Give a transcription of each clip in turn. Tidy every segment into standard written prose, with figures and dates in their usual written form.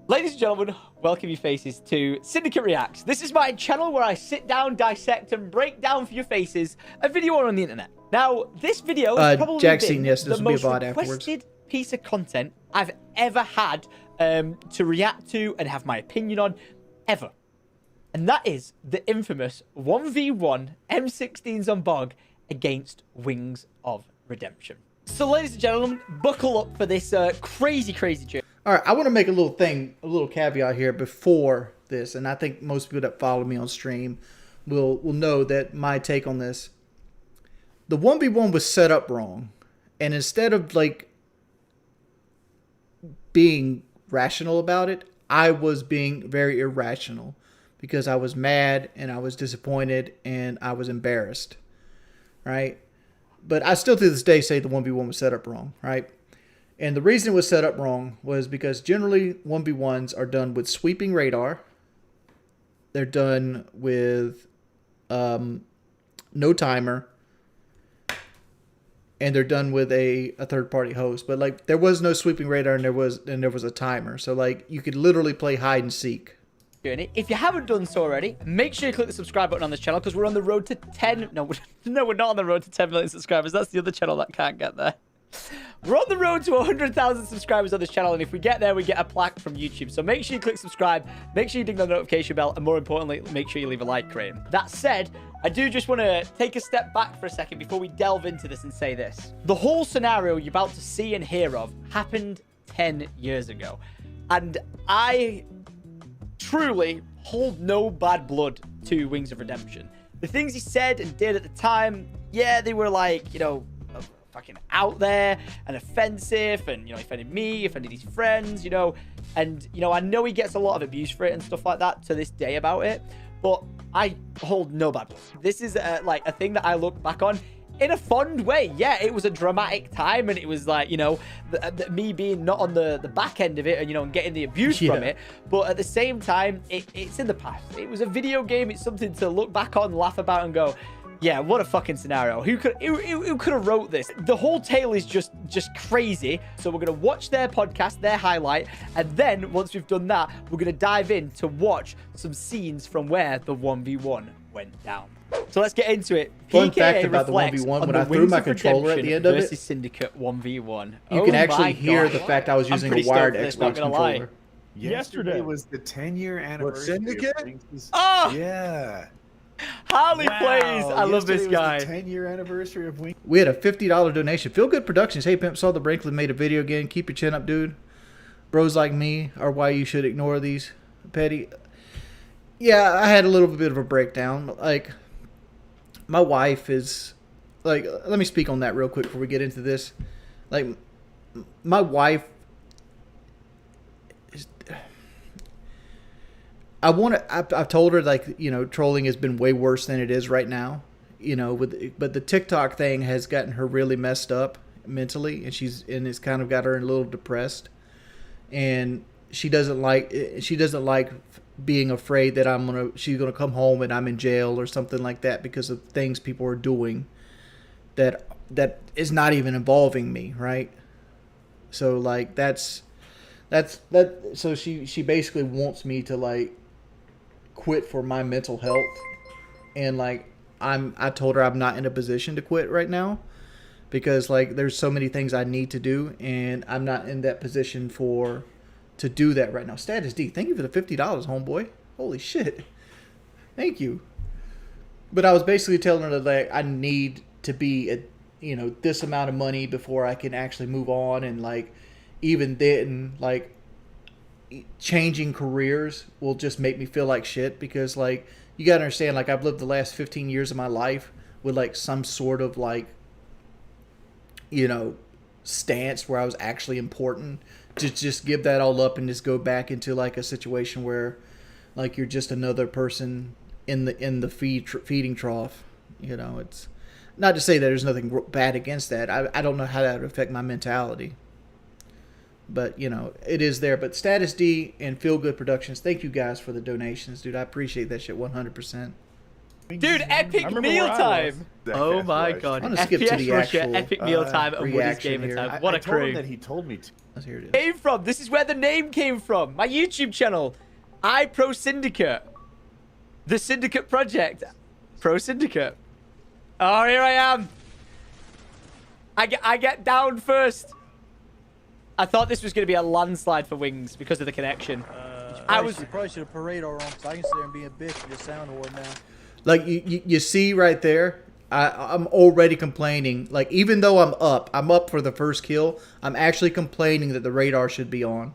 Ladies and gentlemen, welcome your faces to Syndicate Reacts. This is my channel where I sit down, dissect, and break down for your faces a video on the internet. Now, this video has probably been the most requested piece of content I've ever had to react to and have my opinion on, ever. And that is the infamous 1v1 M16s on Bog against Wings of Redemption. So, ladies and gentlemen, buckle up for this crazy journey. All right, I want to make a little caveat here before this, and I think most people that follow me on stream will know that my take on this. The 1v1 was set up wrong, and instead of like being rational about it, I was being very irrational because I was mad and I was disappointed and I was embarrassed, right? But I still to this day say the 1v1 was set up wrong, right? And the reason it was set up wrong was because generally 1v1s are done with sweeping radar. They're done with no timer. And they're done with a third-party host. But like there was no sweeping radar and there was a timer. So like you could literally play hide and seek. If you haven't done so already, make sure you click the subscribe button on this channel because we're on the road to 10. No, we're not on the road to 10 million subscribers. That's the other channel that can't get there. We're on the road to 100,000 subscribers on this channel, and if we get there, we get a plaque from YouTube. So make sure you click subscribe, make sure you ding the notification bell, and more importantly, make sure you leave a like rating. That said, I do just want to take a step back for a second before we delve into this and say this. The whole scenario you're about to see and hear of happened 10 years ago. And I truly hold no bad blood to Wings of Redemption. The things he said and did at the time, yeah, they were like, you know, fucking out there and offensive, and you know, offended me, offended his friends, you know, and you know, I know he gets a lot of abuse for it and stuff like that to this day about it, but I hold no bad blood. This is like a thing that I look back on in a fond way. Yeah, it was a dramatic time, and it was like, you know, me being not on the back end of it, and you know, and getting the abuse from it, but at the same time, it's in the past. It was a video game. It's something to look back on, laugh about, and go, yeah, what a fucking scenario. Who could have wrote this? The whole tale is just crazy. So we're going to watch their podcast, their highlight, and then once we've done that, we're going to dive in to watch some scenes from where the 1v1 went down. So let's get into it. Fun fact about the 1v1, when I threw my controller at the end of it, Syndicate 1v1. You can actually hear the fact I was using a wired Xbox controller. Yesterday was the 10-year anniversary. Syndicate? Oh! Yeah. Harley plays. I love this guy. 10-year anniversary of Wings. We had a $50 donation. Feel Good Productions. Hey, Pimp, saw the Brinkley made a video again. Keep your chin up, dude. Bros like me are why you should ignore these petty. Yeah, I had a little bit of a breakdown. Like, my wife is... Like, let me speak on that real quick before we get into this. Like, my wife... I've told her, like, you know, trolling has been way worse than it is right now, you know, but the TikTok thing has gotten her really messed up mentally, and it's kind of got her a little depressed, and she doesn't like being afraid that she's gonna come home and I'm in jail or something like that because of things people are doing that is not even involving me, right? So like so she basically wants me to like quit for my mental health, and like I told her I'm not in a position to quit right now because like there's so many things I need to do, and I'm not in that position to do that right now. Status D, thank you for the $50, homeboy. Holy shit, thank you. But I was basically telling her that like I need to be at, you know, this amount of money before I can actually move on, and like even then, like, changing careers will just make me feel like shit because, like, you gotta understand, like, I've lived the last 15 years of my life with, like, some sort of, like, you know, stance where I was actually important. To just give that all up and just go back into, like, a situation where, like, you're just another person in the feeding trough. You know, it's not to say that there's nothing bad against that. I don't know how that would affect my mentality. But, you know, it is there. But Status D and Feel Good Productions, thank you guys for the donations, dude. I appreciate that shit 100%. Dude, epic mealtime. Oh my god. I'm gonna skip to the Russia, actual epic mealtime and Woody's reaction gamer here. time. What a I told him crew. that he told me to. Here it is. Came from. This is where the name came from. My YouTube channel. I Pro Syndicate. The Syndicate Project. Pro Syndicate. Oh, here I am. I get down first. I thought this was going to be a landslide for Wings because of the connection. You probably should have parade all wrong, because I can sit there and be a bitch and just sound whore now. Like you see right there, I'm already complaining. Like even though I'm up for the first kill, I'm actually complaining that the radar should be on.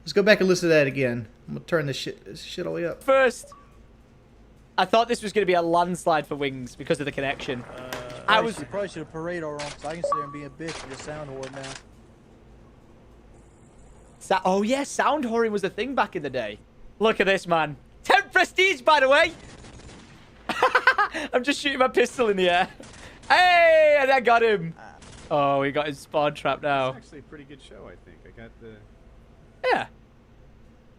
Let's go back and listen to that again. I'm gonna turn this shit all the way up. First, I thought this was going to be a landslide for Wings because of the connection. You probably should have parade all wrong, because I can sit there and be a bitch and just sound whore now. Oh yeah, sound whoring was a thing back in the day. Look at this, man. 10 prestige, by the way. I'm just shooting my pistol in the air. Hey, and I got him. Oh, we got his spawn trap now. It's actually a pretty good show, I think. I got the... Yeah.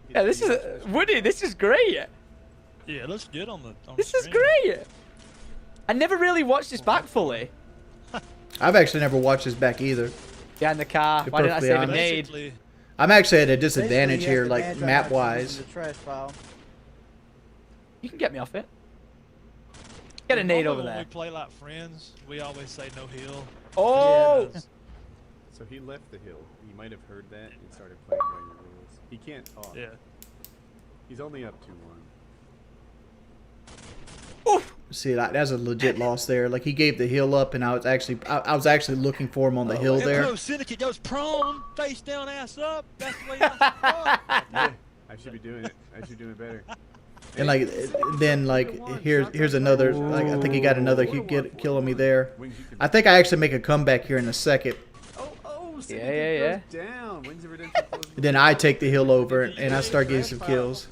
Yeah, this is... Woody, this is great. Yeah, let's get on the This is great. I never really watched this back fully. I've actually never watched this back either. Behind the car. Be Why didn't I perfectly save a honest. nade? I'm actually at a disadvantage Basically, he here, has like the badge map right wise. next to the trash pile. You can get me off it. Get a nade over When we there. play like friends, we always say no heal. Oh! Yeah, So he left the hill. You might have heard that and started playing by your rules. He can't talk. yeah. He's only up 2-1. Oof! See, that's a legit loss there. Like he gave the hill up, and I was actually looking for him on the hill there. Pro Syndicate goes prone, face down, ass up. That's the way I should Yeah, I should be doing it. I should be doing better. And like then like here's another. Like I think he got another kill on me there. I think I actually make a comeback here in a second. Oh, Yeah. goes down. Wings of Redemption closes the Then I take the hill over and I start getting some kills.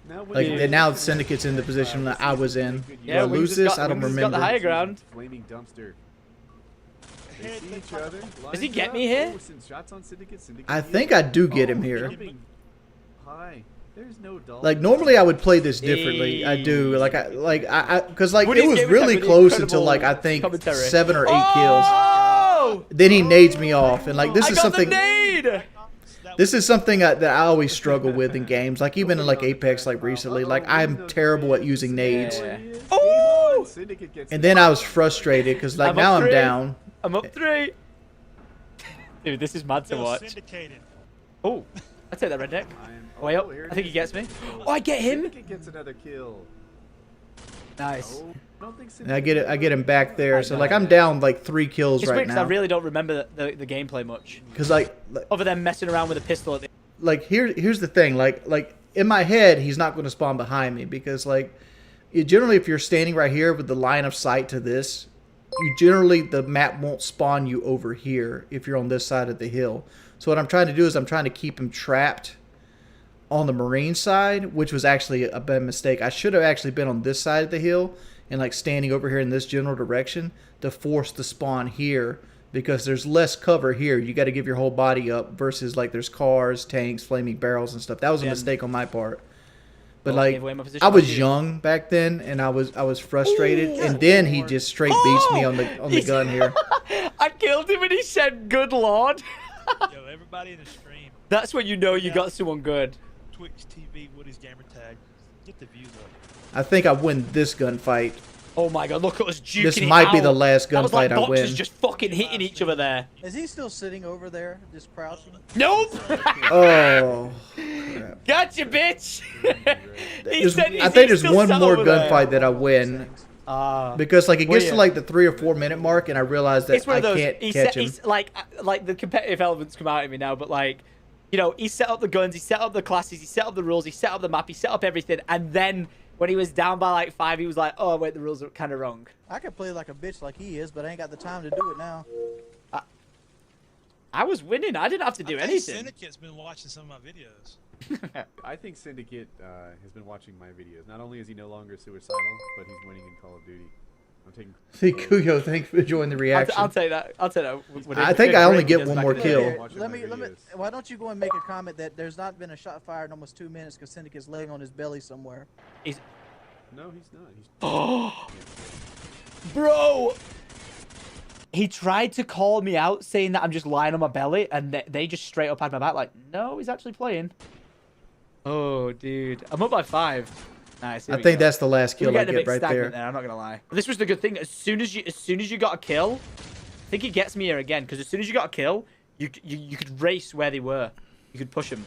Now Like Wings- and now the Syndicate's in the position that I was in. Yeah, Do I Wings lose has this? got- I don't Wings has got the remember. higher ground. Flaming dumpster. They see each other. Does he lines get up. me here? Oh, send shots on Syndicate. Syndicate I heals. think I do get him here. Jumping high. There's no dog. Like normally I would play this differently. I do. Like I because like Woody's it was game really with close incredible until like I think commentary. 7 or 8 kills. Oh! Then he nades me off, and like this I is got something. the nade! This is something that I always struggle with in games, like even in like Apex, like recently. Like I'm terrible at using nades, Yeah. Oh! Oh! Syndicate gets and then I was frustrated because like I'm now up I'm 3. down. I'm up 3. Dude, this is mad to Feel watch. syndicated. Oh, I take that red deck. Oh, Way up. here it I think he is. gets me. Oh, I get him. Syndicate gets another kill. Nice. Oh, I don't think And I get him back there, so like I'm down like 3 kills It's right weird because I now. really don't remember the gameplay much. Because like Other than messing around with a pistol at the... here's the thing, like in my head he's not going to spawn behind me because like generally if you're standing right here with the line of sight to this, you generally the map won't spawn you over here if you're on this side of the hill. So what I'm trying to do is I'm trying to keep him trapped on the marine side, which was actually a bad mistake. I should have actually been on this side of the hill and like standing over here in this general direction to force the spawn here because there's less cover here. You got to give your whole body up versus like there's cars, tanks, flaming barrels and stuff. That was a mistake on my part. But Well, like gave away my position I was by 2. young back then and I was frustrated and then he just straight beats me on the gun here. I killed him and he said, "Good lord." Yo, everybody in the stream, That's when you know you got someone good. Twitch TV, Woody's gamer tag. Get the views up. I think I win this gunfight. Oh my god, look at us juking This it might be out. the last That was like gunfight I boxers win. just fucking hitting each other there. Is he still sitting over there, just crouching? Nope. Oh. Gotcha, bitch. He There's- said, I "Is think he there's still one sat more over there?" gunfight that I win because like it Well, gets to yeah. like the 3 or 4 minute mark and I realize that It's one I of those. can't He catch set, him. he's like the competitive elements come out at me now, but like, you know, he set up the guns, he set up the classes, he set up the rules, he set up the map, he set up everything, and then when he was down by like 5, he was like, "Oh wait, the rules are kind of wrong." I could play like a bitch like he is, but I ain't got the time to do it now. I was winning. I didn't have to do I think anything. Syndicate's been watching some of my videos. I think Syndicate has been watching my videos. Not only is he no longer suicidal, but he's winning in Call of Duty. I'm taking. See, Kuyo, thanks for joining the reaction. I'll take that. I'll take that. I think I only get one more kill. Here, Watching let my me. videos. Why don't you go and make a comment that there's not been a shot fired in almost 2 minutes because Syndicate's laying on his belly somewhere. No, he's not. He's. Bro! He tried to call me out saying that I'm just lying on my belly, and they just straight up had my back like, no, he's actually playing. Oh, dude. I'm up by 5. Nice. I think that's the last kill I get right there. I'm not gonna lie. This was the good thing. As soon as you got a kill, I think he gets me here again, because as soon as you got a kill, you could race where they were. You could push them.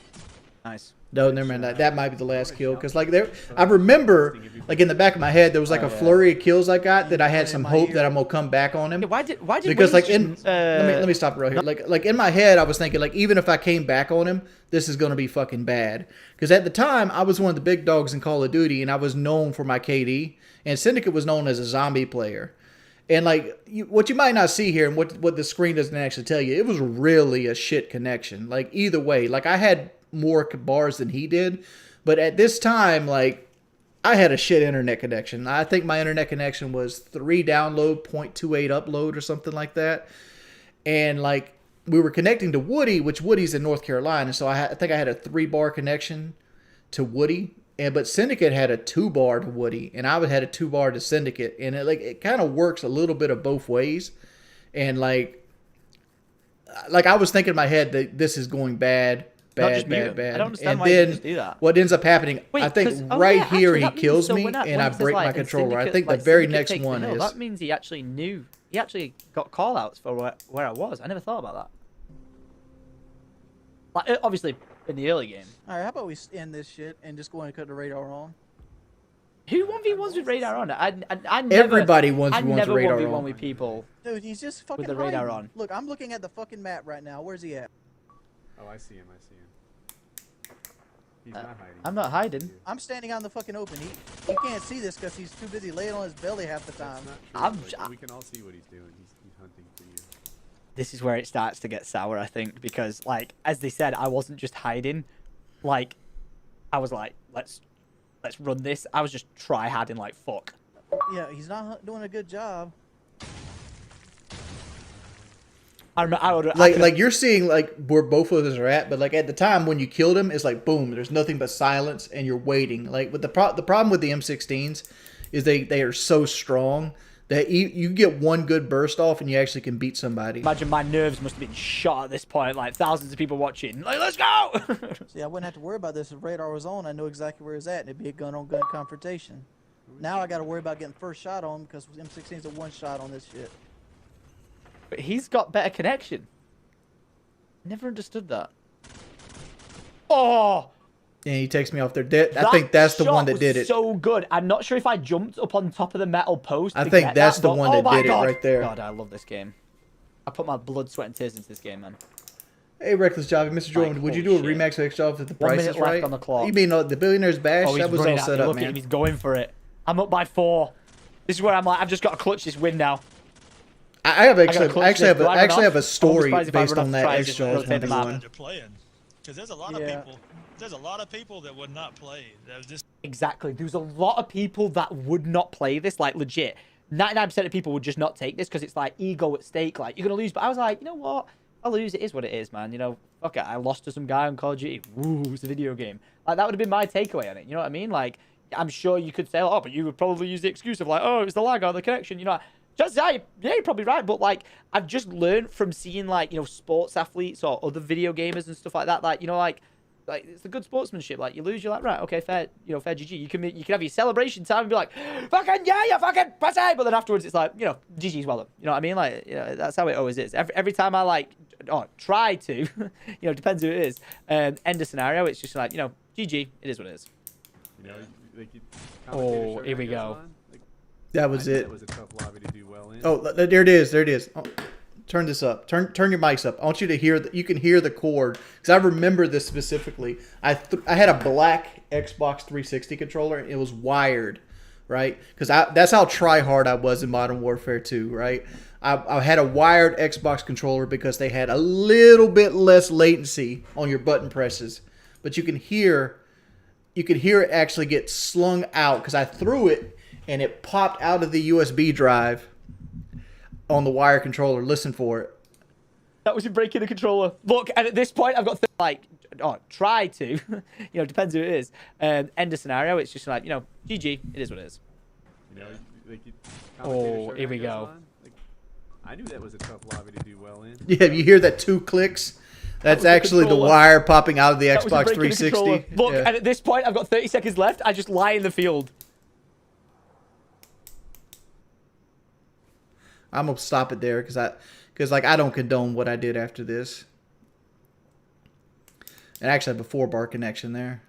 Nice. No, never mind. That might be the last kill, because like I remember, like in the back of my head, there was like a flurry of kills I got that I had some hope that I'm gonna come back on him. Yeah, why did because like Wings let me stop right here. Like in my head, I was thinking like even if I came back on him, this is gonna be fucking bad. Because at the time, I was one of the big dogs in Call of Duty, and I was known for my KD, and Syndicate was known as a zombie player. And like what you might not see here, and what the screen doesn't actually tell you, it was really a shit connection. Like either way, like I had more bars than he did, but at this time, like I had a shit internet connection. I think my internet connection was 3 download, 0.28 upload, or something like that. And like we were connecting to Woody, which Woody's in North Carolina, so I think I had a 3-bar connection to Woody. But Syndicate had a 2-bar to Woody, and I had a 2-bar to Syndicate, and it kind of works a little bit of both ways. And like I was thinking in my head that this is going bad. I don't understand why you just do that. What ends up happening, Wait, I think here he kills me, and I break my controller. I think the very next one is. That means he actually knew. He actually got call-outs for where I was. I never thought about that. Like, obviously, in the early game. All right, how about we end this shit and just go and cut the radar on? Who 1v1s with radar on? I never, Everybody 1v1s I never with radar 1v1 on. with people. Dude, he's just fucking with the radar hiding. on. Look, I'm looking at the fucking map right now. Where's he at? Oh, I see him. He's not hiding. I'm not hiding. I'm standing out in the fucking open. He can't see this because he's too busy laying on his belly half the time. That's not true. We can all see what he's doing. He's hunting for you. This is where it starts to get sour, I think, because like as they said, I wasn't just hiding. Like, I was like, let's run this. I was just try-harding like fuck. Yeah, he's not doing a good job. Like you're seeing like where both of us are at, but like at the time when you killed him, it's like boom, there's nothing but silence, and you're waiting. Like with the problem with the M16s is they are so strong that you get one good burst off and you actually can beat somebody. Imagine my nerves must have been shot at this point, like thousands of people watching. Like, let's go! See, I wouldn't have to worry about this if radar was on. I know exactly where he's at, and it'd be a gun-on-gun confrontation. Now I got to worry about getting first shot on him because M16's a one-shot on this shit. But he's got better connection. Never understood that. Oh! And he takes me off there. I think that's the one that did it. So good. I'm not sure if I jumped up on top of the metal post. I think that's the one that did it right there. God, I love this game. I put my blood, sweat, and tears into this game, man. Hey, Reckless Jobby, Mr. Jordan, would you do a Remax of X-Jobs if the price is right? On the clock. You mean the Billionaire's Bash? Oh, that was all set up, Look at him, he's going for it. I'm up by 4. This is where I'm like, I've just got to clutch this win now. I actually have a story based on that X-Jobs 1v1. Because there's a lot of people. There's a lot of people that would not play. That was just exactly. There's a lot of people that would not play this. Like legit, 99% of people would just not take this because it's like ego at stake. Like you're gonna lose. But I was like, you know what? I'll lose. It is what it is, man. You know, fuck it. I lost to some guy on Call of Duty. Woo, it's a video game. Like that would have been my takeaway on it. You know what I mean? Like I'm sure you could say, oh, but you would probably use the excuse of like, oh, it's the lag or the connection. You know. Just yeah, you're probably right, but like I've just learned from seeing like sports athletes or other video gamers and stuff like that. Like like it's the good sportsmanship. Like you lose, you're like right, okay, fair, fair GG. You can have your celebration time and be like, fucking yeah, you fucking pussy. But then afterwards, it's like GG's well done. You know what I mean? Like that's how it always is. Every time I like try to, depends who it is. End a scenario. It's just like GG. It is what it is. Oh, here we go. That was it. That was a tough lobby to do well in. Oh, there it is. There it is. Oh, turn this up. Turn your mics up. I want you to hear you can hear the cord because I remember this specifically. I had a black Xbox 360 controller. And it was wired, right? Because that's how try hard I was in Modern Warfare 2, right? I had a wired Xbox controller because they had a little bit less latency on your button presses, but you can hear it actually get slung out because I threw it. And it popped out of the USB drive on the wire controller. Listen for it. That was you breaking the controller. Look, and at this point, I've got or try to, depends who it is, end a scenario. It's just like, GG, it is what it is. Like Oh, here we go. Like, I knew that was a tough lobby to do well in. Yeah, you hear that 2 clicks? That's was the actually the controller. wire popping out of the That was a Xbox break in the 360. controller. Look, Yeah. and at this point, I've got 30 seconds left. I just lie in the field. I'm gonna stop it there because I don't condone what I did after this. And actually, I have a 4-bar connection there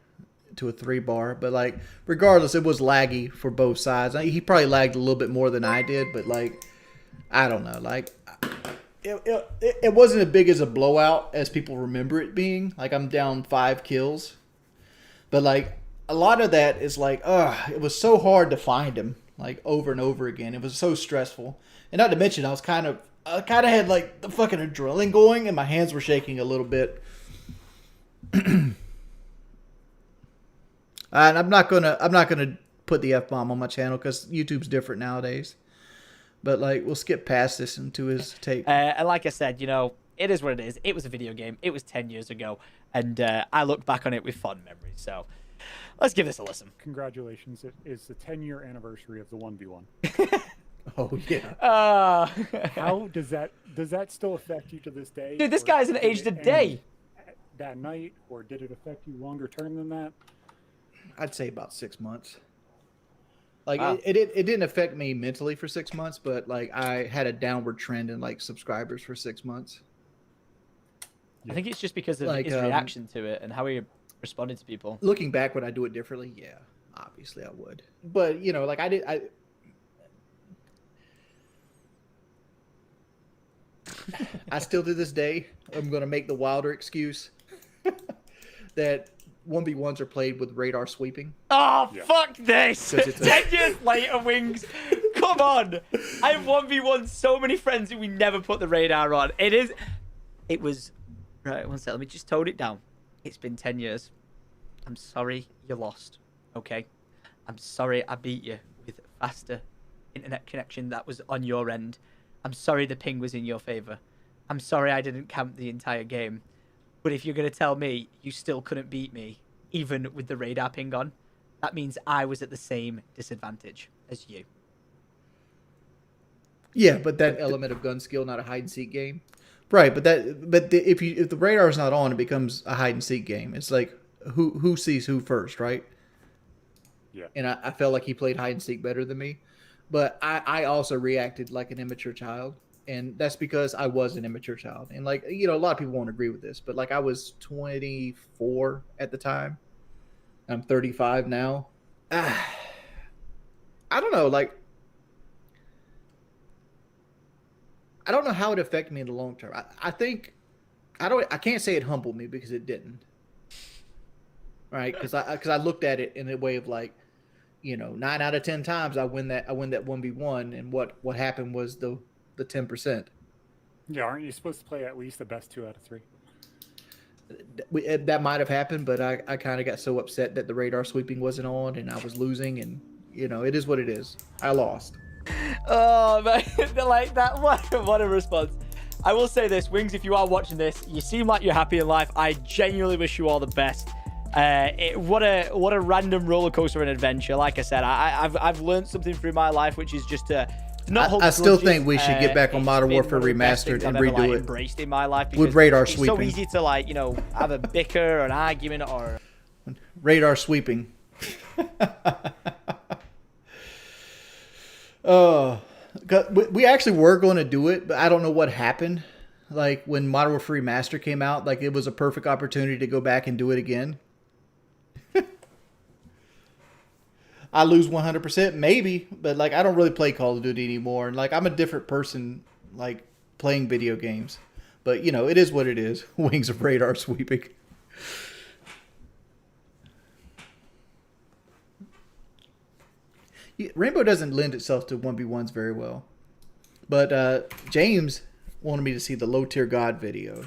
to a 3-bar, but like regardless, it was laggy for both sides. He probably lagged a little bit more than I did, but like I don't know, like it wasn't as big as a blowout as people remember it being. Like I'm down 5 kills, but like a lot of that is like, it was so hard to find him like over and over again. It was so stressful. And not to mention, I kind of had like the fucking adrenaline going, and my hands were shaking a little bit. And I'm not gonna put the F-bomb on my channel because YouTube's different nowadays. But like, we'll skip past this into his take. And like I said, it is what it is. It was a video game. It was 10 years ago, and I look back on it with fond memories. So let's give this a listen. Congratulations! It is the 10-year anniversary of the 1v1. Oh yeah. How does that still affect you to this day? Dude, this Or guy hasn't did aged a it day. end that night, or did it affect you longer term than that? I'd say about 6 months. Like Wow. it didn't affect me mentally for 6 months, but like I had a downward trend in like subscribers for 6 months. I think it's just because of Like, his reaction to it and how he responded to people. Looking back, would I do it differently? Yeah, obviously I would. But like I still to this day, I'm gonna make the wilder excuse that 1v1s are played with radar sweeping. Oh, Yeah. fuck this! 'Cause it's a- 10 years later, Wings. Come on! I have 1v1 so many friends who we never put the radar on. It was... Right, one sec. Let me just tone it down. It's been 10 years. I'm sorry you lost. Okay? I'm sorry I beat you with faster internet connection that was on your end. I'm sorry the ping was in your favor. I'm sorry I didn't camp the entire game. But if you're going to tell me you still couldn't beat me, even with the radar ping on, that means I was at the same disadvantage as you. Yeah, but that element of gun skill, not a hide and seek game, right? If the radar's not on, it becomes a hide and seek game. It's like who sees who first, right? Yeah. And I felt like he played hide and seek better than me, but I also reacted like an immature child. And that's because I was an immature child. And like, a lot of people won't agree with this, but like I was 24 at the time. I'm 35 now. I don't know. Like, I don't know how it affected me in the long term. I can't say it humbled me because it didn't. Right. Cause I looked at it in a way of like, 9 out of 10 times I win that 1v1. And what happened was the 10%. Yeah, aren't you supposed to play at least the best 2 out of 3? That might have happened, but I kind of got so upset that the radar sweeping wasn't on and I was losing, and it is what it is. I lost. Oh, man. Like that. What a response. I will say this, Wings, if you are watching this, you seem like you're happy in life. I genuinely wish you all the best. What a random roller coaster and adventure. Like I said, I've learned something through my life, which is just to not hold I still grudges. think we should get back on Modern It's been Warfare one of the best Remastered things and I've ever, redo it. embraced in my life With because radar it's so sweeping. easy to have a bicker or an argument or Radar sweeping. We actually were going to do it, but I don't know what happened. Like when Modern Warfare Remastered came out, like it was a perfect opportunity to go back and do it again. I lose 100%, maybe, but like I don't really play Call of Duty anymore, and like I'm a different person, like playing video games. But it is what it is. Wings of radar sweeping. Rainbow doesn't lend itself to 1v1s very well, but James wanted me to see the low tier god video.